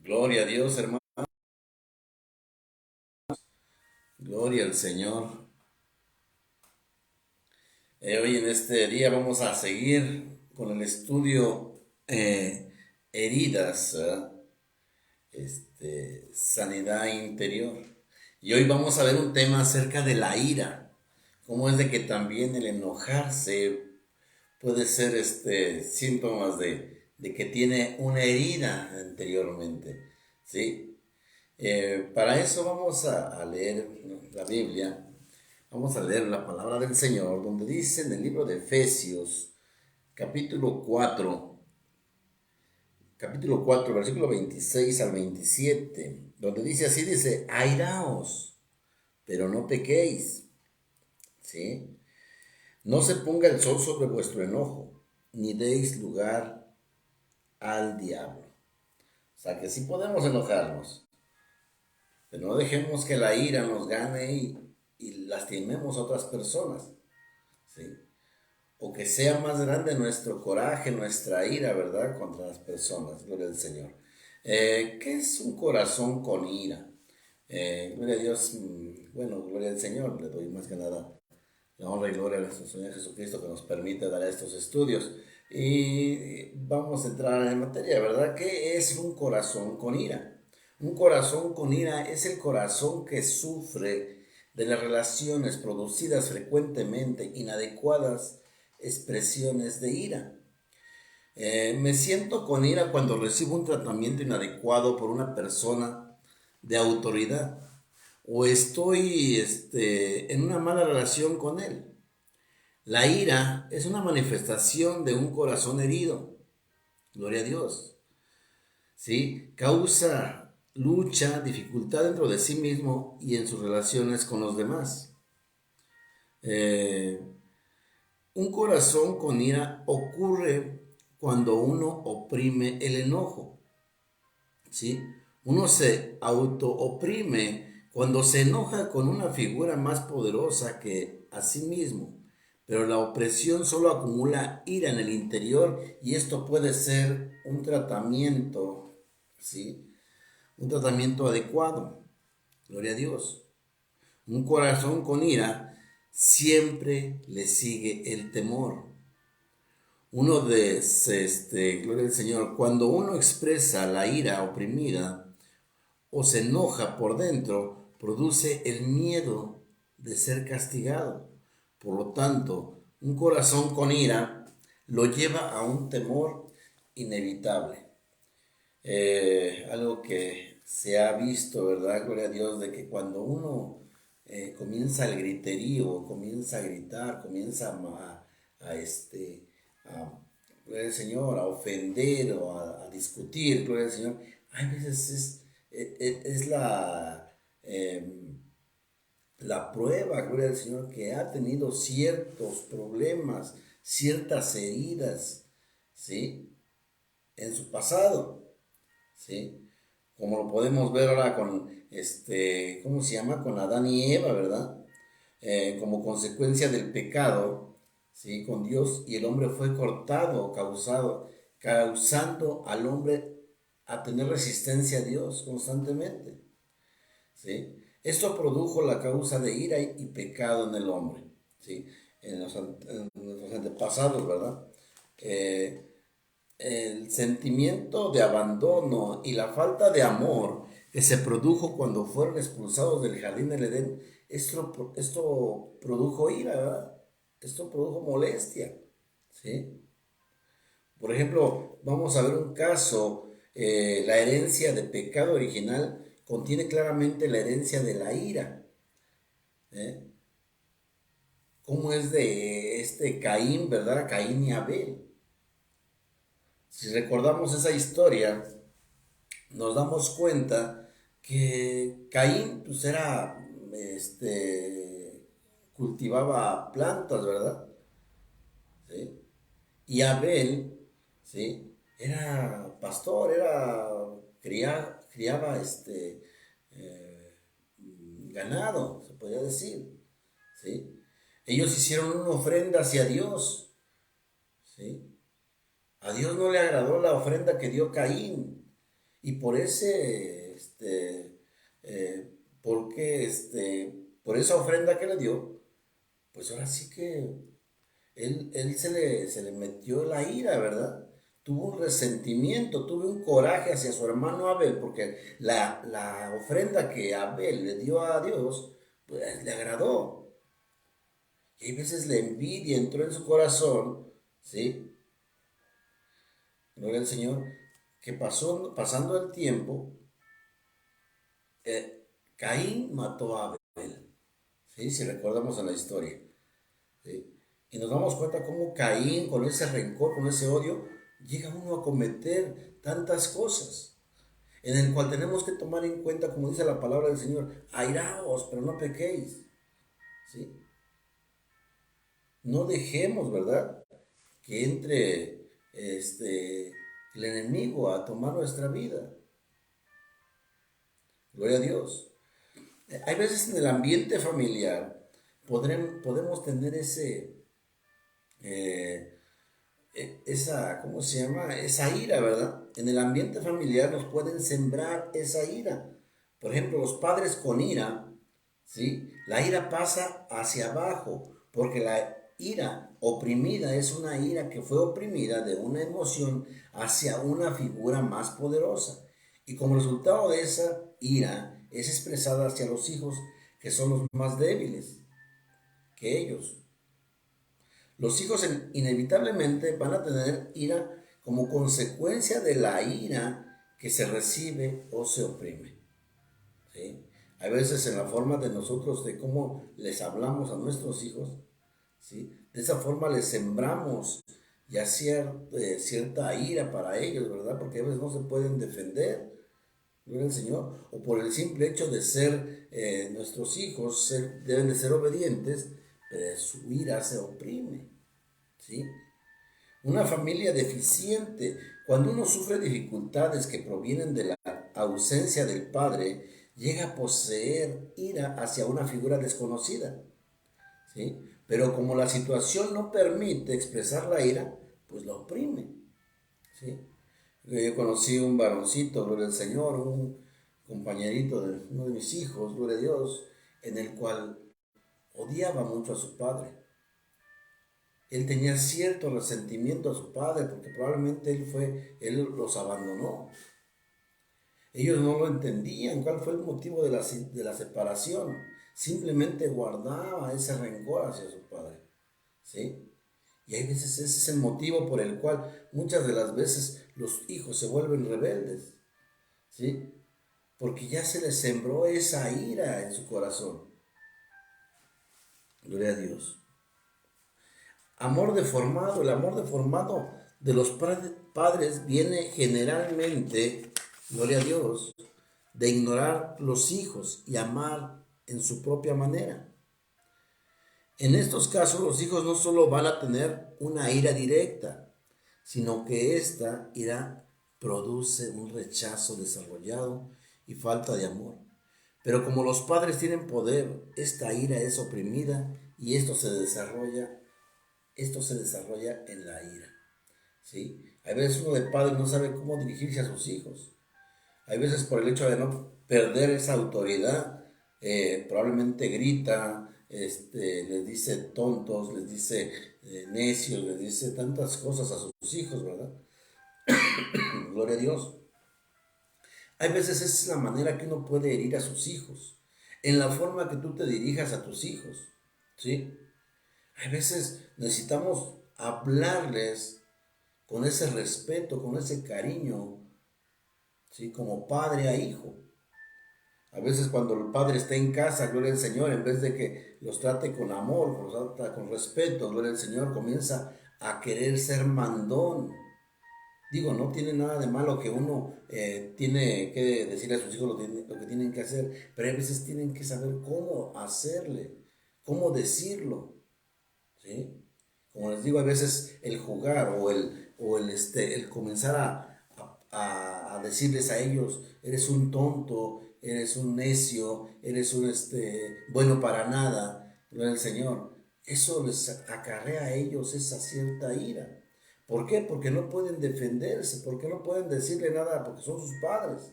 Gloria a Dios, hermano. Gloria al Señor. Hoy en este día vamos a seguir con el estudio heridas, ¿verdad? Sanidad interior. Y hoy vamos a ver un tema acerca de la ira. Cómo es de que también el enojarse puede ser síntomas de que tiene una herida anteriormente. ¿Sí? Para eso vamos a leer la Biblia. Vamos a leer la palabra del Señor, donde dice en el libro de Efesios, capítulo 4, versículo 26 al 27, donde dice así, dice, airaos, pero no pequéis, ¿sí? No se ponga el sol sobre vuestro enojo, ni deis lugar al diablo. O sea que sí podemos enojarnos, pero no dejemos que la ira nos gane y lastimemos a otras personas, ¿sí? O que sea más grande nuestro coraje, nuestra ira, ¿verdad? Contra las personas, gloria al Señor. ¿Qué es un corazón con ira? Gloria a Dios, bueno, gloria al Señor, le doy más que nada la honra y gloria a nuestro Señor Jesucristo que nos permite dar estos estudios. Y vamos a entrar en materia, ¿verdad? ¿Qué es un corazón con ira? Un corazón con ira es el corazón que sufre de las relaciones producidas frecuentemente inadecuadas expresiones de ira. Me siento con ira cuando recibo un tratamiento inadecuado por una persona de autoridad o estoy en una mala relación con él. La ira es una manifestación de un corazón herido. Gloria a Dios. ¿Sí? Causa lucha, dificultad dentro de sí mismo y en sus relaciones con los demás. Eh, un corazón con ira ocurre cuando uno oprime el enojo. ¿Sí? Uno se auto-oprime cuando se enoja con una figura más poderosa que a sí mismo. Pero la opresión solo acumula ira en el interior y esto puede ser un tratamiento, ¿sí? Un tratamiento adecuado. Gloria a Dios. Un corazón con ira siempre le sigue el temor. Gloria al Señor, cuando uno expresa la ira oprimida o se enoja por dentro, produce el miedo de ser castigado. Por lo tanto, un corazón con ira lo lleva a un temor inevitable. Algo que se ha visto, ¿verdad? Gloria a Dios, de que cuando uno comienza el griterío, comienza a gritar, comienza a gloria al Señor, a ofender o a discutir, gloria al Señor, hay veces es la prueba, gloria al Señor, que ha tenido ciertos problemas, ciertas heridas, ¿sí? En su pasado. ¿Sí? Como lo podemos ver ahora con, ¿cómo se llama? Con Adán y Eva, ¿verdad? Como consecuencia del pecado, ¿sí? Con Dios y el hombre fue cortado, causando al hombre a tener resistencia a Dios constantemente, ¿sí? Esto produjo la causa de ira y pecado en el hombre, ¿sí? En nuestros antepasados, ¿verdad? Eh, el sentimiento de abandono y la falta de amor que se produjo cuando fueron expulsados del jardín del Edén, esto produjo ira, ¿verdad? Esto produjo molestia, ¿sí? Por ejemplo, vamos a ver un caso, la herencia de pecado original contiene claramente la herencia de la ira, ¿eh? ¿Cómo es de Caín, ¿verdad? Caín y Abel. Si recordamos esa historia, nos damos cuenta que Caín pues era, cultivaba plantas, ¿verdad? ¿Sí? Y Abel, ¿sí? Era pastor, criaba eh, ganado, se podría decir, ¿sí? Ellos hicieron una ofrenda hacia Dios, ¿sí? A Dios no le agradó la ofrenda que dio Caín. Y por ese, porque, por esa ofrenda que le dio, pues ahora sí que él se le metió la ira, ¿verdad? Tuvo un resentimiento, tuvo un coraje hacia su hermano Abel, porque la ofrenda que Abel le dio a Dios, pues le agradó. Y hay veces la envidia entró en su corazón, ¿sí? Gloria al Señor, que pasando el tiempo, Caín mató a Abel, ¿sí? Si recordamos en la historia, ¿sí? Y nos damos cuenta cómo Caín, con ese rencor, con ese odio, llega uno a cometer tantas cosas, en el cual tenemos que tomar en cuenta, como dice la palabra del Señor, airaos, pero no pequéis, ¿sí? No dejemos, ¿verdad?, que entre el enemigo a tomar nuestra vida. Gloria a Dios. Hay veces en el ambiente familiar podemos tener eh, ¿cómo se llama? Esa ira, ¿verdad? En el ambiente familiar nos pueden sembrar esa ira. Por ejemplo, los padres con ira, ¿sí? La ira pasa hacia abajo, porque la ira oprimida es una ira que fue oprimida de una emoción hacia una figura más poderosa. Y como resultado de esa ira es expresada hacia los hijos que son los más débiles que ellos. Los hijos inevitablemente van a tener ira como consecuencia de la ira que se recibe o se oprime, ¿sí? Hay veces en la forma de nosotros, de cómo les hablamos a nuestros hijos, ¿sí? De esa forma les sembramos ya cierta ira para ellos, ¿verdad? Porque a veces no se pueden defender, gloria al Señor, o por el simple hecho de ser nuestros hijos, deben de ser obedientes, pero su ira se oprime, ¿sí? Una familia deficiente, cuando uno sufre dificultades que provienen de la ausencia del padre, llega a poseer ira hacia una figura desconocida, ¿sí? Pero como la situación no permite expresar la ira, pues la oprime, ¿sí? Yo conocí un varoncito, gloria al Señor, un compañerito de uno de mis hijos, gloria a Dios, en el cual odiaba mucho a su padre. Él tenía cierto resentimiento a su padre porque probablemente él los abandonó. Ellos no lo entendían, cuál fue el motivo de la separación. Simplemente guardaba ese rencor hacia su padre, ¿sí? Y hay veces ese es el motivo por el cual muchas de las veces los hijos se vuelven rebeldes, ¿sí? Porque ya se les sembró esa ira en su corazón. Gloria a Dios. El amor deformado de los padres viene generalmente, gloria a Dios, de ignorar los hijos y amar en su propia manera. En estos casos los hijos no solo van a tener una ira directa, sino que esta ira produce un rechazo desarrollado y falta de amor. Pero como los padres tienen poder, esta ira es oprimida y esto se desarrolla en la ira, ¿sí? Hay veces uno de padre no sabe cómo dirigirse a sus hijos. Hay veces por el hecho de no perder esa autoridad, probablemente grita, les dice tontos, les dice necios, les dice tantas cosas a sus hijos, ¿verdad? Gloria a Dios. Hay veces esa es la manera que uno puede herir a sus hijos, en la forma que tú te dirijas a tus hijos, ¿sí? Hay veces necesitamos hablarles con ese respeto, con ese cariño, ¿sí? Como padre a hijo. A veces cuando el padre está en casa, gloria al Señor, en vez de que los trate con amor, los trata con respeto, gloria al Señor, comienza a querer ser mandón. Digo, no tiene nada de malo que uno tiene que decirle a sus hijos lo que tienen que hacer, pero a veces tienen que saber cómo hacerle, cómo decirlo, ¿sí? Como les digo, a veces el jugar o el comenzar a decirles a ellos, eres un tonto, eres un necio, eres un bueno para nada, gloria al Señor. Eso les acarrea a ellos esa cierta ira. ¿Por qué? Porque no pueden defenderse, porque no pueden decirle nada, porque son sus padres,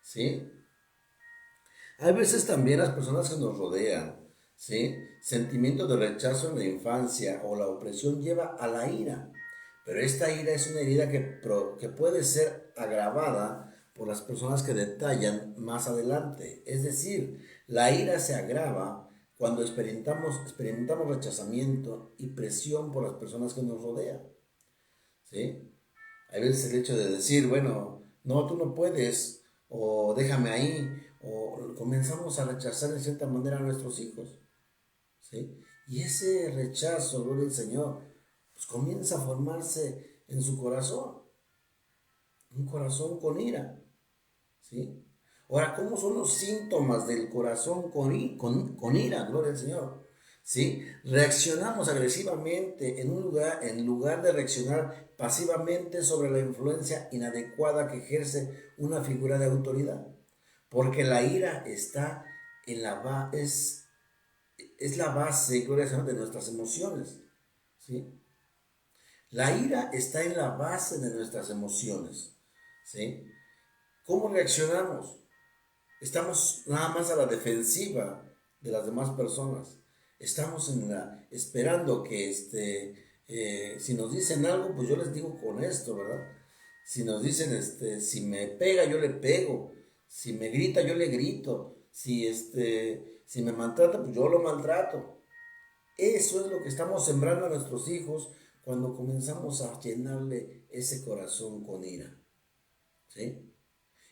¿sí? Hay veces también las personas que nos rodean, ¿sí? Sentimientos de rechazo en la infancia o la opresión lleva a la ira. Pero esta ira es una herida que puede ser agravada por las personas que detallan más adelante. Es decir, la ira se agrava cuando experimentamos rechazamiento y presión por las personas que nos rodean, ¿sí? Hay veces el hecho de decir, bueno, no, tú no puedes, o déjame ahí, o comenzamos a rechazar de cierta manera a nuestros hijos, ¿sí? Y ese rechazo, gloria al Señor, pues comienza a formarse en su corazón, un corazón con ira, ¿sí? Ahora, ¿cómo son los síntomas del corazón con ira? Gloria al Señor. ¿Sí? Reaccionamos agresivamente en lugar de reaccionar pasivamente sobre la influencia inadecuada que ejerce una figura de autoridad. Porque la ira está en es la base, gloria al Señor, de nuestras emociones. ¿Sí? La ira está en la base de nuestras emociones. ¿Sí? ¿Cómo reaccionamos? Estamos nada más a la defensiva de las demás personas. Estamos esperando que si nos dicen algo, pues yo les digo con esto, ¿verdad? Si nos dicen, si me pega, yo le pego. Si me grita, yo le grito. Si me maltrata, pues yo lo maltrato. Eso es lo que estamos sembrando a nuestros hijos cuando comenzamos a llenarle ese corazón con ira, ¿sí?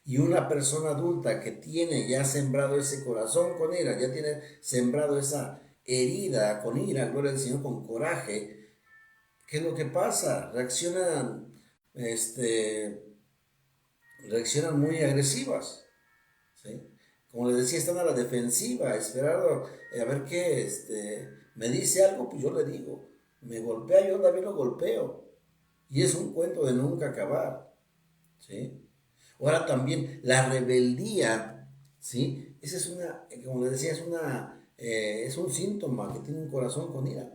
Y una persona adulta que tiene ya sembrado ese corazón con ira, ya tiene sembrado esa herida con ira, gloria al Señor, con coraje, ¿qué es lo que pasa? Este, reaccionan muy agresivas, ¿sí? Como les decía, están a la defensiva, esperando a ver qué, me dice algo, pues yo le digo, me golpea, yo también lo golpeo. Y es un cuento de nunca acabar, ¿sí? Ahora también la rebeldía, ¿sí? Esa es como les decía, es un síntoma que tiene un corazón con ira.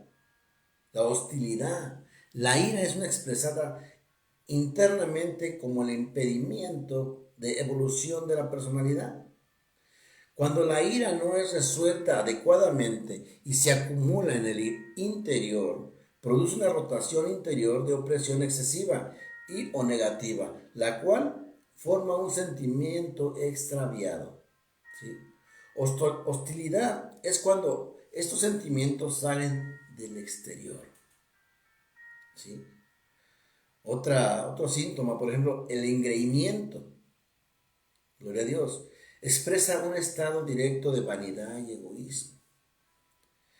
La hostilidad. La ira es una expresada internamente como el impedimento de evolución de la personalidad. Cuando la ira no es resuelta adecuadamente y se acumula en el interior, produce una rotación interior de opresión excesiva y o negativa, la cual forma un sentimiento extraviado, ¿sí? Hostilidad es cuando estos sentimientos salen del exterior, ¿sí? Otro síntoma, por ejemplo, el engreimiento. Gloria a Dios. Expresa un estado directo de vanidad y egoísmo.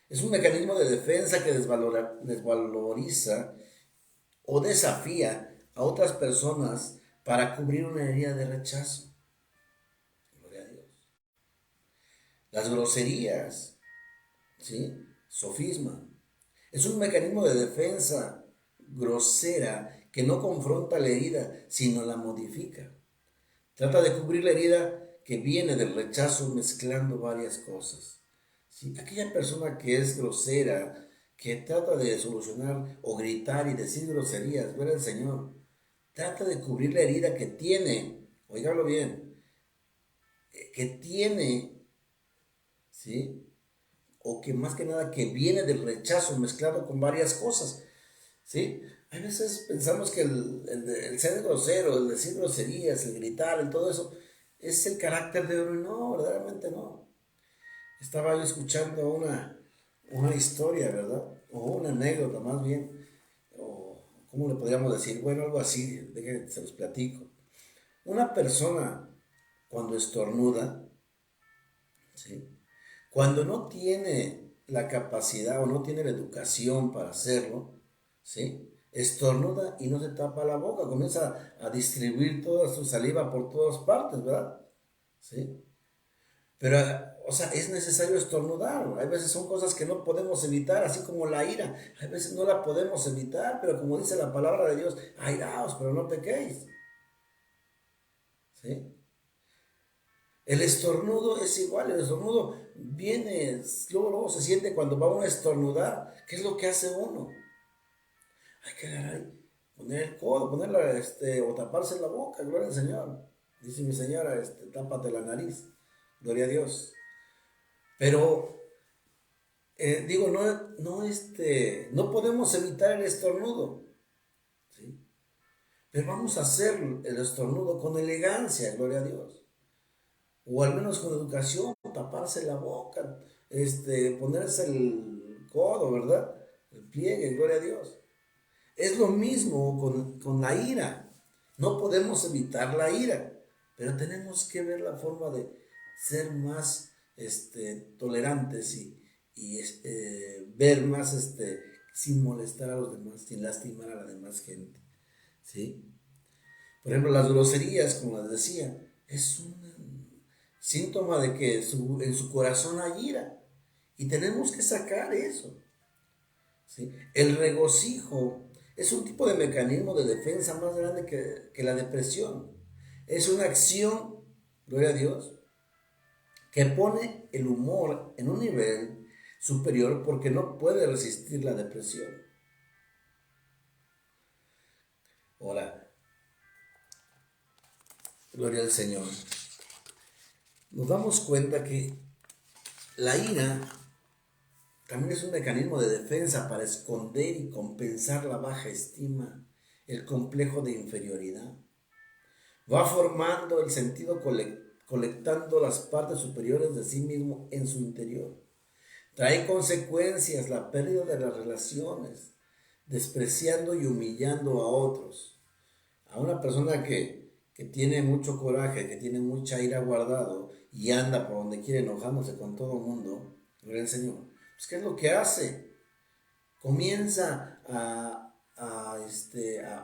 Es un mecanismo de defensa que desvaloriza o desafía a otras personas para cubrir una herida de rechazo. Gloria a Dios. Las groserías, ¿sí? Sofisma. Es un mecanismo de defensa grosera que no confronta la herida, sino la modifica. Trata de cubrir la herida que viene del rechazo mezclando varias cosas. ¿Sí? Aquella persona que es grosera, que trata de solucionar o gritar y decir groserías, ver al Señor, trata de cubrir la herida que tiene, oígalo bien, que tiene, ¿sí? O que más que nada que viene del rechazo mezclado con varias cosas, ¿sí? Hay veces pensamos que el ser grosero, el decir groserías, el gritar, el todo eso, es el carácter de uno, y no, verdaderamente no. Estaba yo escuchando una historia, ¿verdad? O una anécdota más bien, o ¿cómo le podríamos decir? Bueno, algo así, déjenme, se los platico. Una persona cuando estornuda, ¿sí? Cuando no tiene la capacidad o no tiene la educación para hacerlo, ¿sí? Estornuda y no se tapa la boca, comienza a distribuir toda su saliva por todas partes, ¿verdad? ¿Sí? Pero, o sea, es necesario estornudar. Hay veces son cosas que no podemos evitar, así como la ira. Hay veces no la podemos evitar, pero como dice la palabra de Dios, airaos, pero no pequéis. ¿Sí? El estornudo es igual, el estornudo viene, luego se siente cuando va uno a estornudar. ¿Qué es lo que hace uno? Ay, qué caray. poner el codo, ponerla, o taparse la boca, gloria al Señor. Dice mi señora, tápate la nariz, gloria a Dios. Pero digo, no podemos evitar el estornudo, ¿sí? Pero vamos a hacer el estornudo con elegancia, gloria a Dios. O al menos con educación, taparse la boca, ponerse el codo, ¿verdad? El pliegue, gloria a Dios. Es lo mismo con la ira. No podemos evitar la ira, pero tenemos que ver la forma de ser más tolerantes y ver más sin molestar a los demás, sin lastimar a la demás gente. ¿Sí? Por ejemplo, las groserías, como les decía, es un síntoma de que en su corazón hay ira. Y tenemos que sacar eso. ¿Sí? El regocijo es un tipo de mecanismo de defensa más grande que la depresión. Es una acción, gloria a Dios, que pone el humor en un nivel superior porque no puede resistir la depresión. Ahora, gloria al Señor. Nos damos cuenta que la ira también es un mecanismo de defensa para esconder y compensar la baja estima, el complejo de inferioridad. Va formando el sentido colectando las partes superiores de sí mismo en su interior. Trae consecuencias la pérdida de las relaciones, despreciando y humillando a otros. A una persona que tiene mucho coraje, que tiene mucha ira guardado y anda por donde quiere enojándose con todo el mundo, gloria al Señor. Pues, ¿qué es lo que hace? Comienza a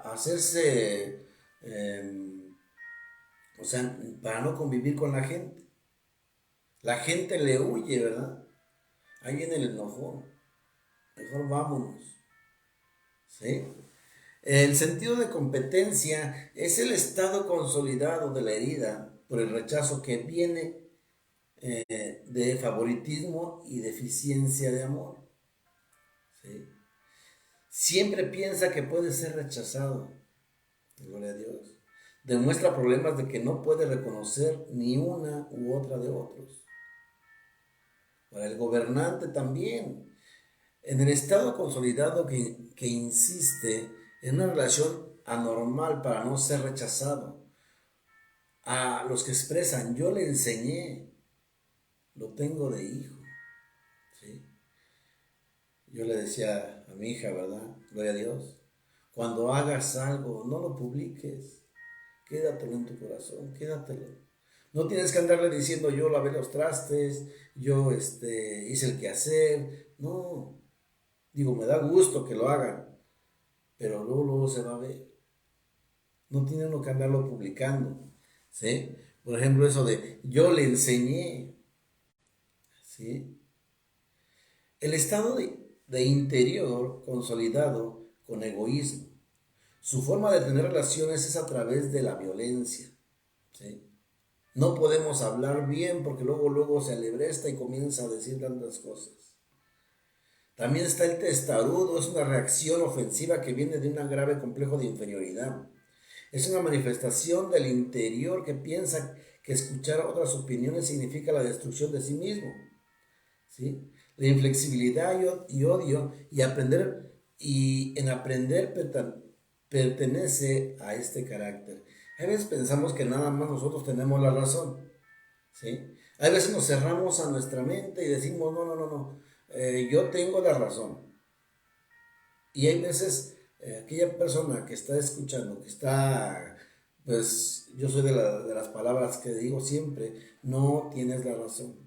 hacerse, o sea, para no convivir con la gente. La gente le huye, ¿verdad? Ahí viene el enojón. Mejor vámonos. ¿Sí? El sentido de competencia es el estado consolidado de la herida por el rechazo que viene de favoritismo y deficiencia de amor. ¿Sí? Siempre piensa que puede ser rechazado. Gloria a Dios. Demuestra problemas de que no puede reconocer ni una u otra de otros. Para el gobernante también. En el estado consolidado que insiste en una relación anormal para no ser rechazado. A los que expresan, yo le enseñé, lo tengo de hijo. ¿Sí? Yo le decía a mi hija, ¿verdad? Gloria a Dios. Cuando hagas algo, no lo publiques. Quédatelo en tu corazón, quédatelo. No tienes que andarle diciendo yo lavé los trastes, yo hice el quehacer. No, digo, me da gusto que lo hagan, pero luego se va a ver. No tiene uno que andarlo publicando, ¿sí? Por ejemplo, eso de yo le enseñé, ¿sí? El estado de interior consolidado con egoísmo. Su forma de tener relaciones es a través de la violencia, ¿sí? No podemos hablar bien porque luego se alebresta y comienza a decir tantas cosas. También está el testarudo, es una reacción ofensiva que viene de un grave complejo de inferioridad. Es una manifestación del interior que piensa que escuchar otras opiniones significa la destrucción de sí mismo. ¿Sí? La inflexibilidad y odio y en aprender pertenece a este carácter. A veces pensamos que nada más nosotros tenemos la razón. ¿Sí? A veces nos cerramos a nuestra mente y decimos, no, yo tengo la razón. Y hay veces aquella persona que está escuchando, que está, pues yo soy de las palabras que digo siempre, no tienes la razón.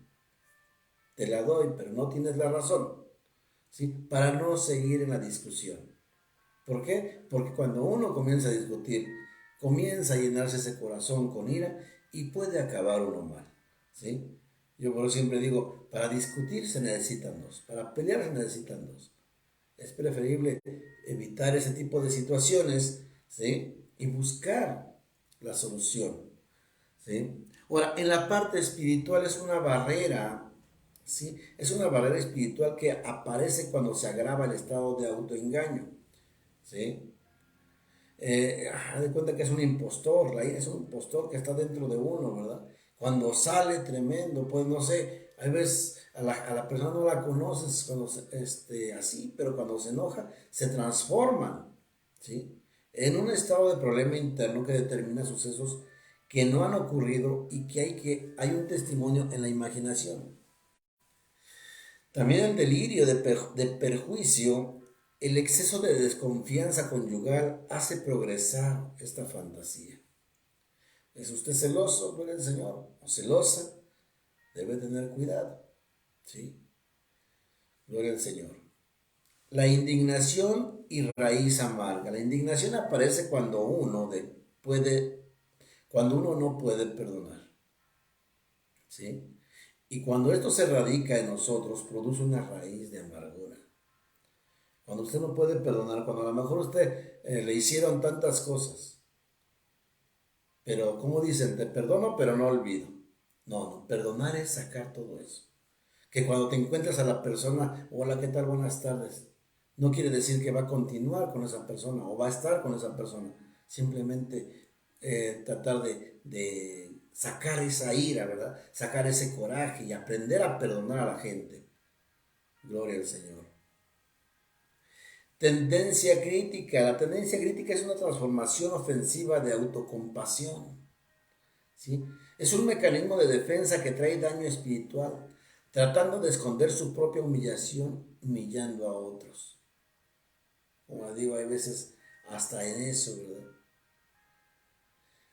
Te la doy, pero no tienes la razón. ¿Sí? Para no seguir en la discusión. ¿Por qué? Porque cuando uno comienza a discutir, comienza a llenarse ese corazón con ira y puede acabar uno mal. ¿Sí? Yo por eso siempre digo, para discutir se necesitan dos, para pelear se necesitan dos. Es preferible evitar ese tipo de situaciones, ¿sí? Y buscar la solución, ¿sí? Ahora, en la parte espiritual es una barrera, ¿sí? Es una barrera espiritual que aparece cuando se agrava el estado de autoengaño, ¿sí? de cuenta que es un impostor, la ira es un impostor que está dentro de uno, ¿verdad? Cuando sale tremendo, pues no sé, a veces a la persona no la conoces cuando así, pero cuando se enoja, se transforman, ¿sí? En un estado de problema interno que determina sucesos que no han ocurrido y hay un testimonio en la imaginación. También el delirio de perjuicio, el exceso de desconfianza conyugal hace progresar esta fantasía. ¿Es usted celoso, gloria al Señor? ¿O celosa? Debe tener cuidado. ¿Sí? Gloria al Señor. La indignación y raíz amarga. La indignación aparece cuando uno no puede perdonar. ¿Sí? Y cuando esto se radica en nosotros, produce una raíz de amargura. Cuando usted no puede perdonar, cuando a lo mejor usted le hicieron tantas cosas, pero como dicen, te perdono pero no olvido. No, no, perdonar es sacar todo eso. Que cuando te encuentres a la persona, hola, ¿qué tal? Buenas tardes. No quiere decir que va a continuar con esa persona o va a estar con esa persona. Simplemente tratar de sacar esa ira, ¿verdad? Sacar ese coraje y aprender a perdonar a la gente. Gloria al Señor. Tendencia crítica. La tendencia crítica es una transformación ofensiva de autocompasión. ¿Sí? Es un mecanismo de defensa que trae daño espiritual, tratando de esconder su propia humillación, humillando a otros. Como digo, hay veces hasta en eso, ¿verdad?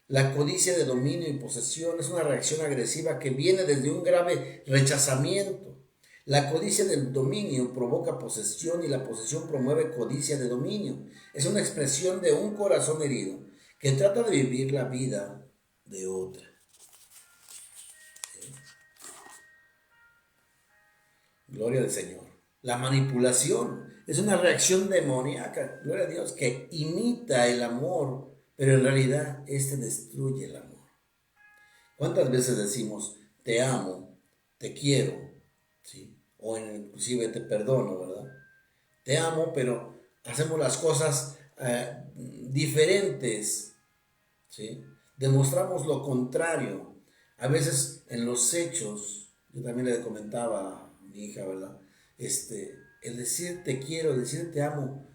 La codicia de dominio y posesión es una reacción agresiva que viene desde un grave rechazamiento. La codicia del dominio provoca posesión y la posesión promueve codicia de dominio. Es una expresión de un corazón herido que trata de vivir la vida de otra. Gloria al Señor. La manipulación es una reacción demoníaca, gloria a Dios, que imita el amor, pero en realidad este destruye el amor. ¿Cuántas veces decimos, te amo, te quiero, ¿sí? O inclusive te perdono, ¿verdad? Te amo, pero hacemos las cosas diferentes, ¿sí? Demostramos lo contrario. A veces en los hechos, yo también le comentaba a mi hija, ¿verdad? El decir te quiero, el decir te amo,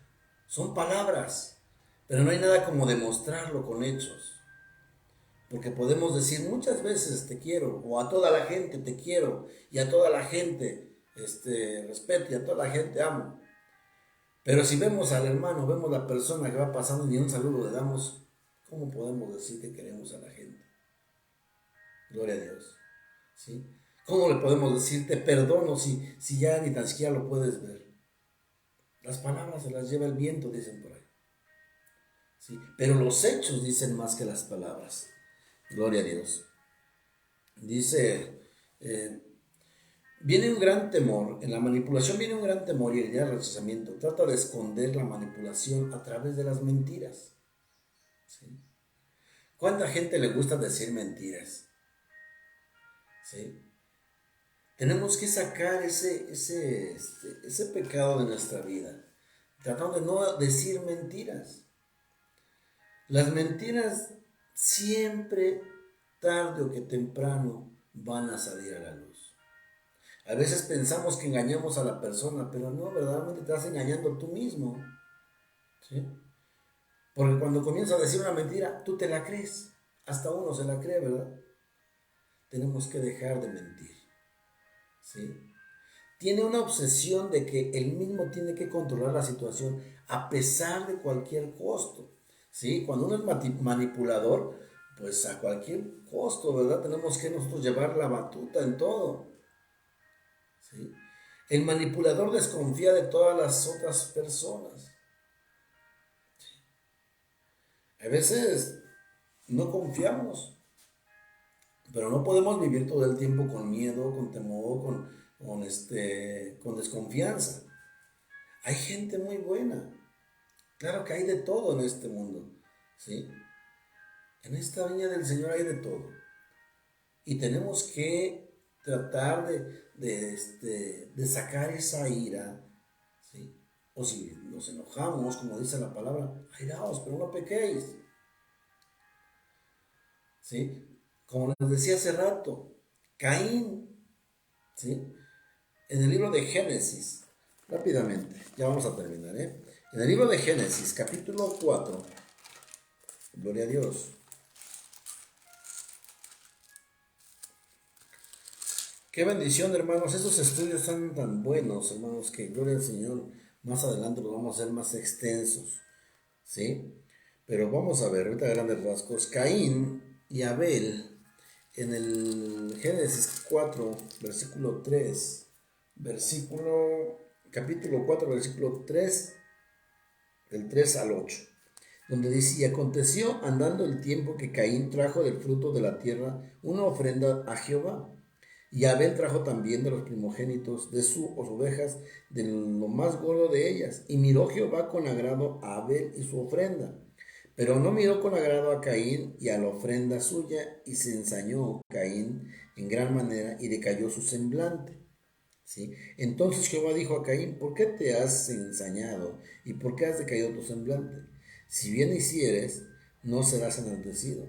son palabras, pero no hay nada como demostrarlo con hechos. Porque podemos decir muchas veces te quiero, o a toda la gente te quiero, y a toda la gente respeto, y a toda la gente amo. Pero si vemos al hermano, vemos la persona que va pasando y ni un saludo le damos, ¿cómo podemos decir que queremos a la gente? Gloria a Dios. ¿Sí? ¿Cómo le podemos decir te perdono si ya ni tan siquiera lo puedes ver? Las palabras se las lleva el viento, dicen por ahí. ¿Sí? Pero los hechos dicen más que las palabras. Gloria a Dios. Dice, eh, viene un gran temor, en la manipulación viene un gran temor y el día del rechazamiento trata de esconder la manipulación a través de las mentiras. ¿Sí? ¿Cuánta gente le gusta decir mentiras? ¿Sí? Tenemos que sacar ese pecado de nuestra vida, tratando de no decir mentiras. Las mentiras siempre, tarde o que temprano, van a salir a la luz. A veces pensamos que engañamos a la persona, pero no, verdaderamente te estás engañando tú mismo. ¿Sí? Porque cuando comienzas a decir una mentira, tú te la crees. Hasta uno se la cree, ¿verdad? Tenemos que dejar de mentir. ¿Sí? Tiene una obsesión de que él mismo tiene que controlar la situación a pesar de cualquier costo. ¿Sí? Cuando uno es manipulador, pues a cualquier costo, ¿verdad? Tenemos que nosotros llevar la batuta en todo. ¿Sí? El manipulador desconfía de todas las otras personas. A veces no confiamos, pero no podemos vivir todo el tiempo con miedo, con temor, con desconfianza. Hay gente muy buena. Claro que hay de todo en este mundo, ¿sí? En esta viña del Señor hay de todo. Y tenemos que tratar de sacar esa ira, ¿sí? o si nos enojamos, como dice la palabra, airaos, pero no pequéis. ¿Sí? Como les decía hace rato, Caín, ¿sí? En el libro de Génesis, rápidamente, ya vamos a terminar, ¿eh? En el libro de Génesis, capítulo 4, gloria a Dios. Qué bendición, hermanos. Estos estudios son tan buenos, hermanos, que gloria al Señor. Más adelante los vamos a hacer más extensos, ¿sí? Pero vamos a ver, ahorita a grandes rasgos. Caín y Abel, en el Génesis 4, versículo 3, capítulo 4, versículo 3, del 3 al 8, donde dice, y aconteció andando el tiempo que Caín trajo del fruto de la tierra una ofrenda a Jehová. Y Abel trajo también de los primogénitos de sus ovejas, de lo más gordo de ellas. Y miró Jehová con agrado a Abel y su ofrenda. Pero no miró con agrado a Caín y a la ofrenda suya, y se ensañó Caín en gran manera y decayó su semblante. ¿Sí? Entonces Jehová dijo a Caín, ¿por qué te has ensañado y por qué has decaído tu semblante? Si bien hicieres, no serás enaltecido.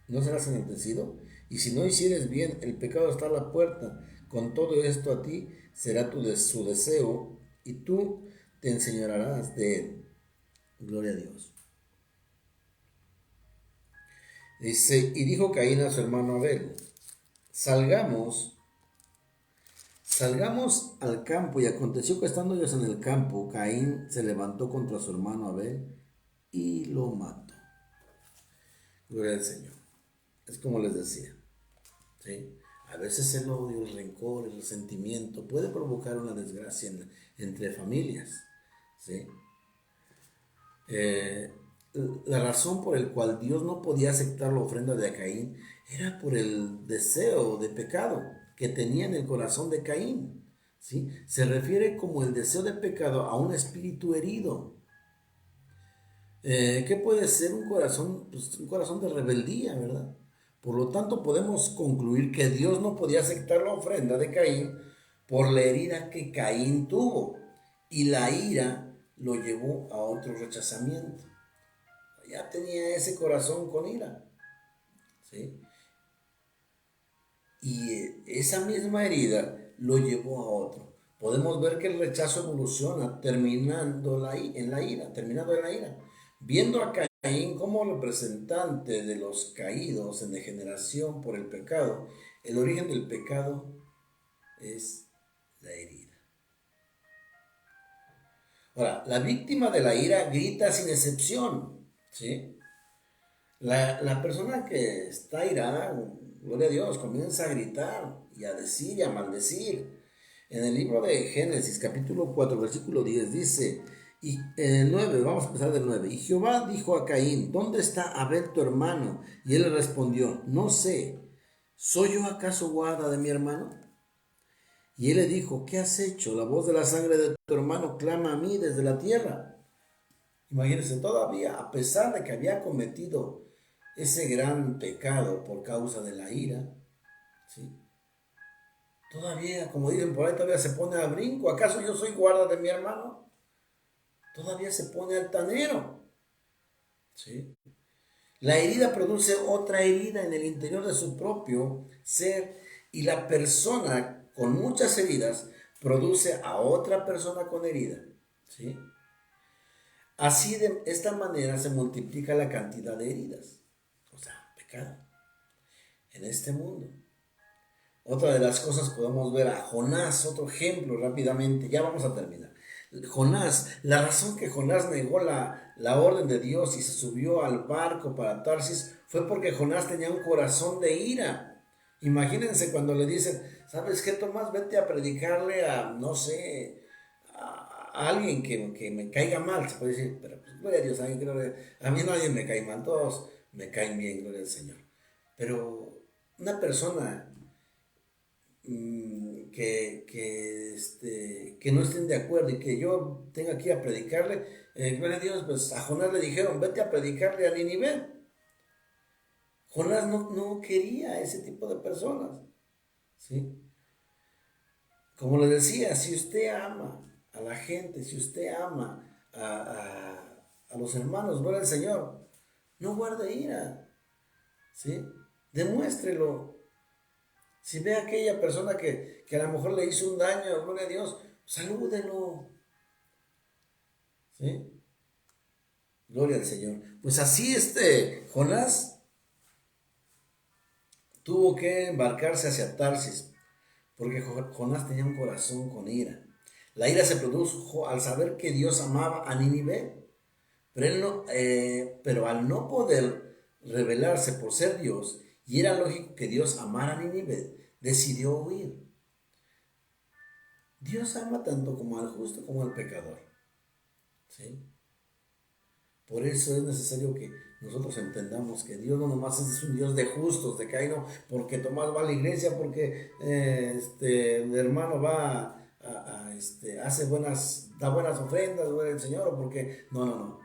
No serás enaltecido. Y si no hicieres bien, el pecado está a la puerta. Con todo esto a ti será su deseo y tú te enseñorearás de él. Gloria a Dios. Dice, y dijo Caín a su hermano Abel, salgamos Salgamos al campo, y aconteció que estando ellos en el campo, Caín se levantó contra su hermano Abel y lo mató. Gloria al Señor. Es como les decía, ¿sí? A veces el odio, el rencor, el resentimiento puede provocar una desgracia entre familias, ¿sí? Eh, la razón por la cual Dios no podía aceptar la ofrenda de Caín era por el deseo de pecado que tenía en el corazón de Caín. ¿Sí? Se refiere como el deseo de pecado a un espíritu herido. ¿Qué puede ser un corazón? Pues un corazón de rebeldía, ¿verdad? Por lo tanto, podemos concluir que Dios no podía aceptar la ofrenda de Caín por la herida que Caín tuvo. Y la ira lo llevó a otro rechazamiento. Ya tenía ese corazón con ira, ¿sí? Y esa misma herida lo llevó a otro. Podemos ver que el rechazo evoluciona terminando en la ira. Viendo a Caín como representante de los caídos en degeneración por el pecado, el origen del pecado es la herida. Ahora, la víctima de la ira grita sin excepción, ¿sí? La persona que está airada, gloria a Dios, comienza a gritar y a decir y a maldecir. En el libro de Génesis, capítulo 4, versículo 10, dice, y en el 9, vamos a empezar del 9, y Jehová dijo a Caín, ¿dónde está Abel tu hermano? Y él le respondió, no sé, ¿soy yo acaso guarda de mi hermano? Y él le dijo, ¿qué has hecho? La voz de la sangre de tu hermano clama a mí desde la tierra. Imagínense, todavía, a pesar de que había cometido ese gran pecado por causa de la ira, ¿sí? Todavía, como dicen por ahí, todavía se pone a brinco. ¿Acaso yo soy guarda de mi hermano? Todavía se pone altanero, ¿sí? La herida produce otra herida en el interior de su propio ser, y la persona con muchas heridas produce a otra persona con herida, ¿sí? Así de esta manera se multiplica la cantidad de heridas, o sea, pecado, en este mundo. Otra de las cosas podemos ver a Jonás, otro ejemplo rápidamente, ya vamos a terminar. Jonás, la razón que Jonás negó la orden de Dios y se subió al barco para Tarsis fue porque Jonás tenía un corazón de ira. Imagínense cuando le dicen, ¿sabes qué, Tomás? Vete a predicarle a, no sé, a alguien que me caiga mal, se puede decir, pero pues, gloria a Dios, a mí nadie me cae mal, todos me caen bien, gloria al Señor. Pero una persona que no estén de acuerdo y que yo tenga que ir a predicarle, gloria a Dios, pues a Jonás le dijeron, vete a predicarle a Nínive. Jonás no quería ese tipo de personas, ¿sí? Como le decía, si usted ama a la gente, si usted ama a los hermanos, gloria al Señor, no guarde ira, ¿sí? Demuéstrelo. Si ve a aquella persona que a lo mejor le hizo un daño, gloria a Dios, salúdelo, ¿sí? Gloria al Señor. Pues así Jonás tuvo que embarcarse hacia Tarsis, porque Jonás tenía un corazón con ira. La ira se produjo al saber que Dios amaba a Nínive, pero al no poder rebelarse por ser Dios, y era lógico que Dios amara a Nínive, decidió huir. Dios ama tanto como al justo como al pecador, ¿sí? Por eso es necesario que nosotros entendamos que Dios no nomás es un Dios de justos, de que ay no, porque Tomás va a la iglesia, porque el hermano va da buenas ofrendas, güey, el Señor, o porque, no.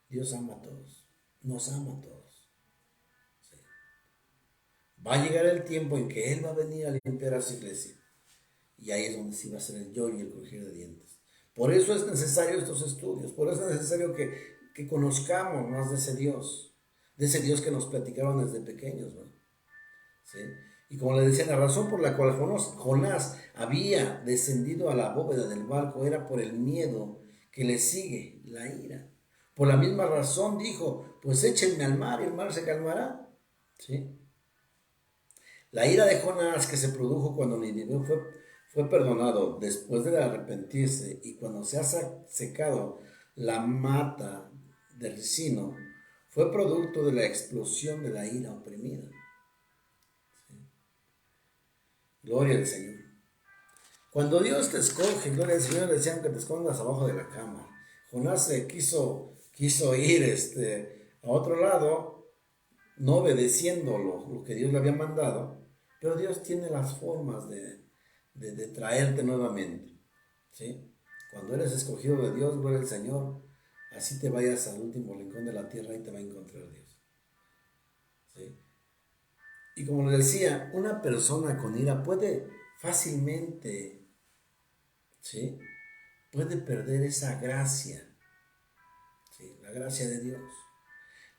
Dios ama a todos, nos ama a todos. ¿Sí? Va a llegar el tiempo en que Él va a venir a limpiar a su iglesia. Y ahí es donde sí va a ser el yo y el crujir de dientes. Por eso es necesario estos estudios, por eso es necesario que conozcamos más de ese Dios que nos platicaron desde pequeños, ¿no? ¿Sí? Y como le decía, la razón por la cual Jonás había descendido a la bóveda del barco era por el miedo que le sigue, la ira. Por la misma razón dijo, pues échenme al mar y el mar se calmará. ¿Sí? La ira de Jonás que se produjo cuando Nínive fue perdonado después de arrepentirse y cuando se ha secado la mata del ricino, fue producto de la explosión de la ira oprimida. ¿Sí? Gloria al Señor. Cuando Dios te escoge, gloria al Señor, decían que te escondas abajo de la cama. Jonás quiso ir a otro lado, no obedeciendo lo que Dios le había mandado, pero Dios tiene las formas de traerte nuevamente, ¿sí? Cuando eres escogido de Dios, gloria al Señor, así te vayas al último rincón de la tierra y te va a encontrar Dios, ¿sí? Y como le decía, una persona con ira puede fácilmente, ¿sí? Puede perder esa gracia, ¿sí? La gracia de Dios.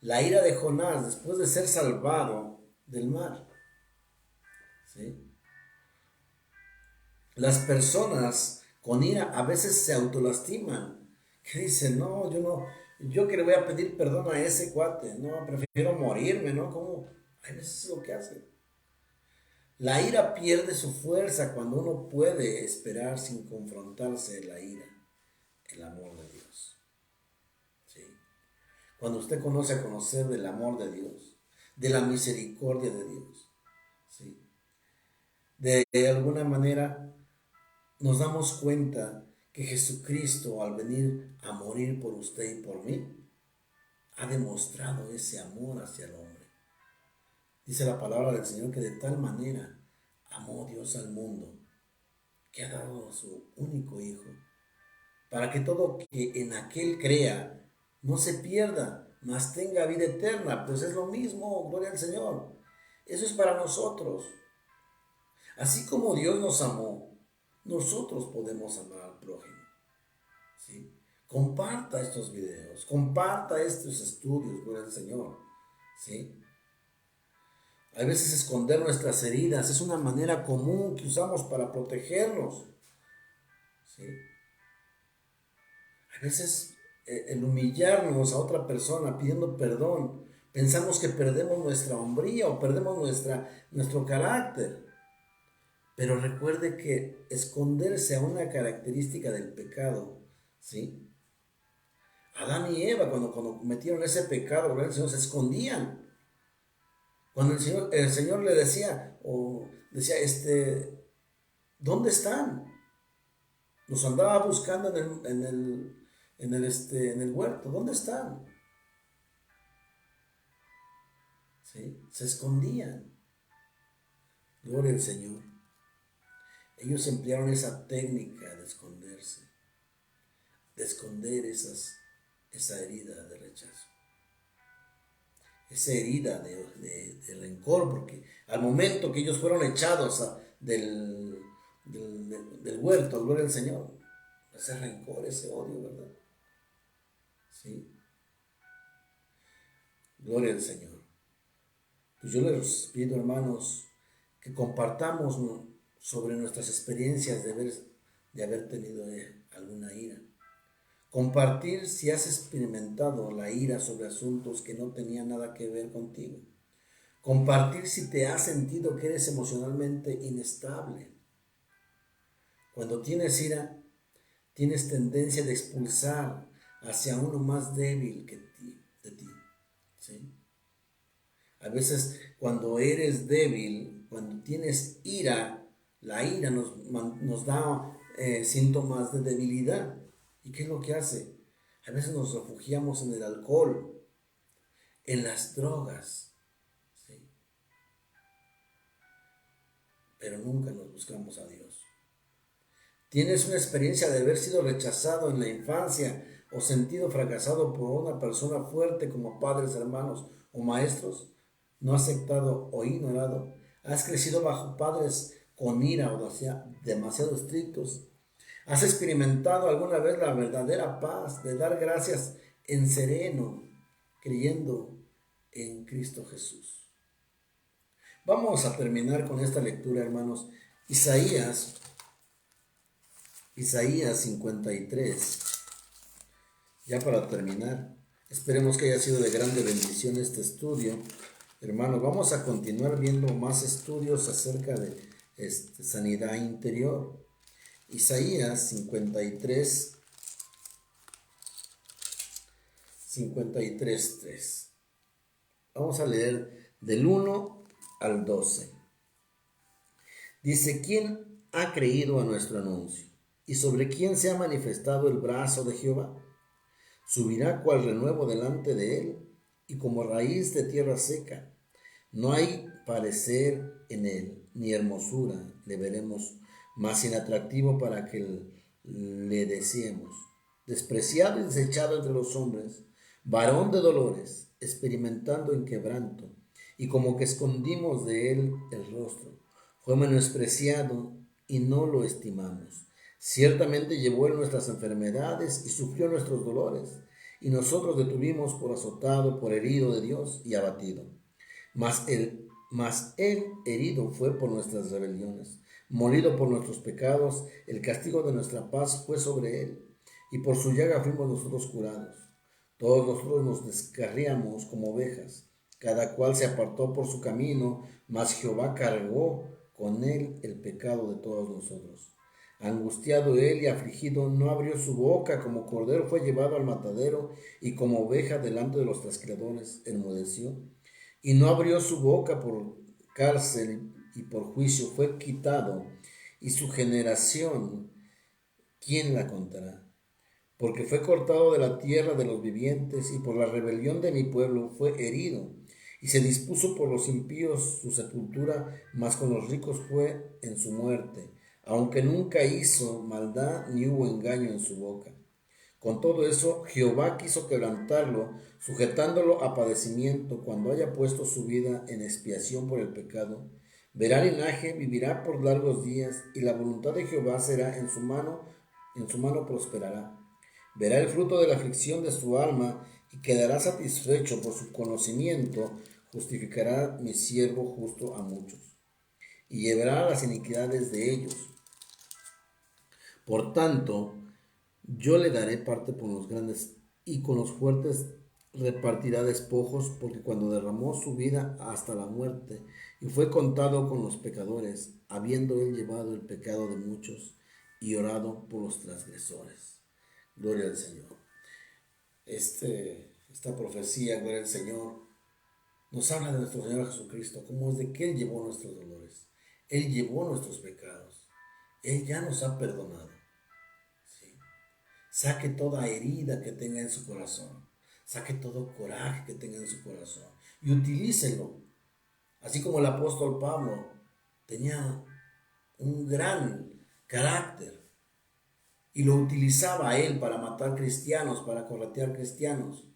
La ira de Jonás, después de ser salvado del mar, ¿sí? Las personas con ira a veces se autolastiman, que dicen, no, yo que le voy a pedir perdón a ese cuate, no, prefiero morirme, ¿no? ¿Cómo? Hay veces es lo que hace. La ira pierde su fuerza cuando uno puede esperar sin confrontarse la ira, el amor de Dios, ¿sí? Cuando usted conoce a conocer del amor de Dios, de la misericordia de Dios, ¿sí? De alguna manera nos damos cuenta que Jesucristo, al venir a morir por usted y por mí, ha demostrado ese amor hacia el hombre. Dice la palabra del Señor que de tal manera amó Dios al mundo, que ha dado a su único Hijo, para que todo que en aquel crea no se pierda, mas tenga vida eterna. Pues es lo mismo, gloria al Señor. Eso es para nosotros. Así como Dios nos amó, nosotros podemos amar al prójimo, ¿sí? Comparta estos videos, comparta estos estudios, gloria al Señor, ¿sí? A veces esconder nuestras heridas es una manera común que usamos para protegernos, ¿sí? A veces el humillarnos a otra persona pidiendo perdón, pensamos que perdemos nuestra hombría o perdemos nuestro carácter. Pero recuerde que esconderse a una característica del pecado, ¿sí? Adán y Eva cuando cometieron ese pecado, el Señor, se escondían. Cuando el Señor le decía, ¿dónde están? Los andaba buscando en el huerto, ¿dónde están? ¿Sí? Se escondían. Gloria al Señor. Ellos emplearon esa técnica de esconderse, de esconder esa herida de rechazo, esa herida de rencor, porque al momento que ellos fueron echados del huerto, gloria al Señor, ese rencor, ese odio, ¿verdad? Sí. Gloria al Señor. Pues yo les pido, hermanos, que compartamos sobre nuestras experiencias de haber tenido alguna ira. Compartir si has experimentado la ira sobre asuntos que no tenían nada que ver contigo. Compartir si te has sentido que eres emocionalmente inestable. Cuando tienes ira, tienes tendencia de expulsar hacia uno más débil de ti. ¿Sí? A veces cuando eres débil, cuando tienes ira, la ira nos da síntomas de debilidad. ¿Y qué es lo que hace? A veces nos refugiamos en el alcohol, en las drogas, ¿sí? Pero nunca nos buscamos a Dios. ¿Tienes una experiencia de haber sido rechazado en la infancia o sentido fracasado por una persona fuerte como padres, hermanos o maestros? ¿No aceptado o ignorado? ¿Has crecido bajo padres con ira o demasiado estrictos? ¿Has experimentado alguna vez la verdadera paz de dar gracias en sereno, creyendo en Cristo Jesús? Vamos a terminar con esta lectura, hermanos. Isaías 53. Ya para terminar, esperemos que haya sido de grande bendición este estudio. Hermanos, vamos a continuar viendo más estudios acerca de sanidad interior. Isaías 53, 3. Vamos a leer del 1 al 12. Dice, ¿quién ha creído a nuestro anuncio? ¿Y sobre quién se ha manifestado el brazo de Jehová? Subirá cual renuevo delante de él, y como raíz de tierra seca. No hay parecer en él, ni hermosura le veremos, más inatractivo para que le deseemos. Despreciado y desechado entre los hombres, varón de dolores, experimentando en quebranto, y como que escondimos de él el rostro. Fue menospreciado y no lo estimamos. Ciertamente llevó él nuestras enfermedades y sufrió nuestros dolores, y nosotros le tuvimos por azotado, por herido de Dios y abatido. Mas él herido fue por nuestras rebeliones, molido por nuestros pecados, el castigo de nuestra paz fue sobre él, y por su llaga fuimos nosotros curados. Todos nosotros nos descarriamos como ovejas, cada cual se apartó por su camino, mas Jehová cargó con él el pecado de todos nosotros. Angustiado él y afligido, no abrió su boca, como cordero fue llevado al matadero, y como oveja delante de los trasquiladores enmudeció. Y no abrió su boca por cárcel y por juicio fue quitado, y su generación, ¿quién la contará? Porque fue cortado de la tierra de los vivientes, y por la rebelión de mi pueblo fue herido. Y se dispuso por los impíos su sepultura, mas con los ricos fue en su muerte, aunque nunca hizo maldad ni hubo engaño en su boca. Con todo eso, Jehová quiso quebrantarlo, sujetándolo a padecimiento, cuando haya puesto su vida en expiación por el pecado. Verá linaje, vivirá por largos días, y la voluntad de Jehová será en su mano prosperará. Verá el fruto de la aflicción de su alma, y quedará satisfecho por su conocimiento, justificará mi siervo justo a muchos, y llevará las iniquidades de ellos. Por tanto, yo le daré parte por los grandes, y con los fuertes repartirá despojos, porque cuando derramó su vida hasta la muerte, y fue contado con los pecadores, habiendo él llevado el pecado de muchos, y orado por los transgresores. Gloria al Señor. Esta profecía, gloria al Señor, nos habla de nuestro Señor Jesucristo, como es de que Él llevó nuestros dolores, Él llevó nuestros pecados, Él ya nos ha perdonado. ¿Sí? Saque toda herida que tenga en su corazón, saque todo coraje que tenga en su corazón y utilícelo. Así como el apóstol Pablo tenía un gran carácter y lo utilizaba él para matar cristianos, para corretear cristianos.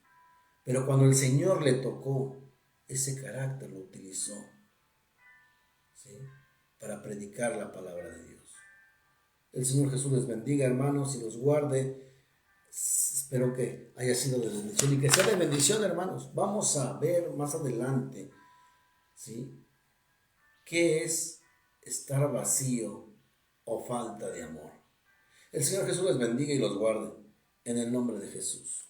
Pero cuando el Señor le tocó, ese carácter lo utilizó, ¿sí?, para predicar la palabra de Dios. El Señor Jesús les bendiga, hermanos, y los guarde. Espero que haya sido de bendición y que sea de bendición, hermanos. Vamos a ver más adelante, ¿sí?, qué es estar vacío o falta de amor. El Señor Jesús les bendiga y los guarde en el nombre de Jesús.